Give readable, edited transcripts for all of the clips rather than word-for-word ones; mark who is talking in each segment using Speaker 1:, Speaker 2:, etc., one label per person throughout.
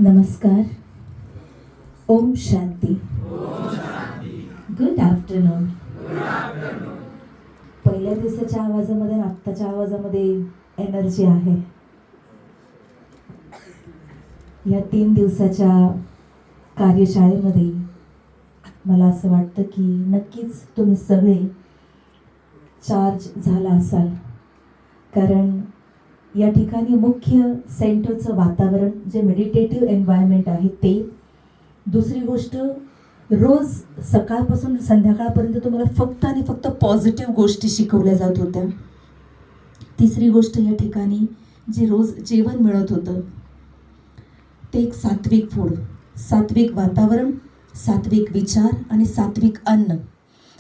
Speaker 1: नमस्कार. ओम शांती. Good afternoon. पहिल्या दिवसाच्या आवाजामध्ये आणि आत्ताच्या आवाजामध्ये एनर्जी आहे. या 3 दिवसाच्या कार्यशाळेमध्ये मला असं वाटतं की नक्कीच तुम्ही सगळे चार्ज झाला असाल, कारण या ठिकाणी मुख्य सेंटरचं वातावरण जे मेडिटेटिव्ह एन्व्हायरमेंट आहे ते. दुसरी गोष्ट, रोज सकाळपासून संध्याकाळपर्यंत तुम्हाला फक्त आणि फक्त पॉझिटिव्ह गोष्टी शिकवल्या जात होत्या. तिसरी गोष्ट, या ठिकाणी जे रोज जेवण मिळत होतं ते एक सात्विक फूड, सात्विक वातावरण, सात्विक विचार आणि सात्विक अन्न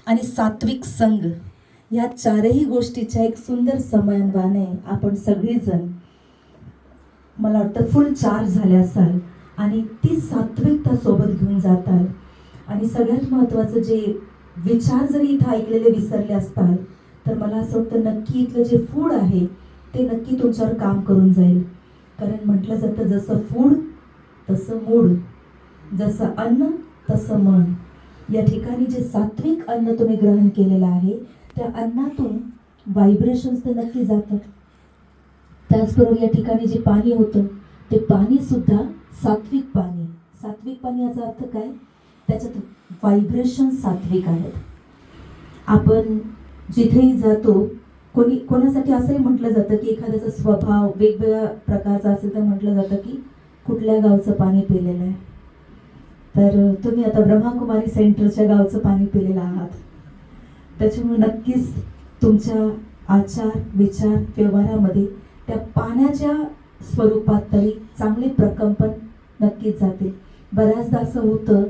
Speaker 1: आणि सात्विक संघ, या चारही गोष्टीच्या एक सुंदर समन्वयाने आपण सगळेजण मला वाटतं फुल चार्ज झाले असाल आणि ती सात्विकता सोबत घेऊन जाताल. आणि सगळ्यात महत्त्वाचं, जे विचार जरी इथं ऐकलेले विसरले असताल तर मला असं वाटतं नक्की इथलं जे फूड आहे ते नक्की तुमच्यावर काम करून जाईल. कारण म्हटलं जातं जसं फूड तसं मूड, जसं अन्न तसं मन. या ठिकाणी जे सात्विक अन्न तुम्ही ग्रहण केलेलं आहे त्या अन्नातून व्हायब्रेशन्स तर नक्की जातात. त्याचबरोबर या ठिकाणी जे पाणी होतं ते पाणी सुद्धा सात्विक पाणी. सात्विक पाणी याचा अर्थ काय? त्याच्यात व्हायब्रेशन सात्विक आहेत. आपण जिथेही जातो, कोणासाठी असंही म्हटलं जातं की एखाद्याचा स्वभाव वेगवेगळ्या प्रकारचा असेल तर म्हटलं जातं की कुठल्या गावचं पाणी पिलेलं आहे. तर तुम्ही आता ब्रह्माकुमारी सेंटरच्या गावचं पाणी पिलेलं आहात. त्याच्यामुळे नक्कीच तुमच्या आचार विचार व्यवहारामध्ये त्या पाण्याच्या स्वरूपात तरी चांगले प्रकंपन नक्कीच जाते. बऱ्याचदा असं होतं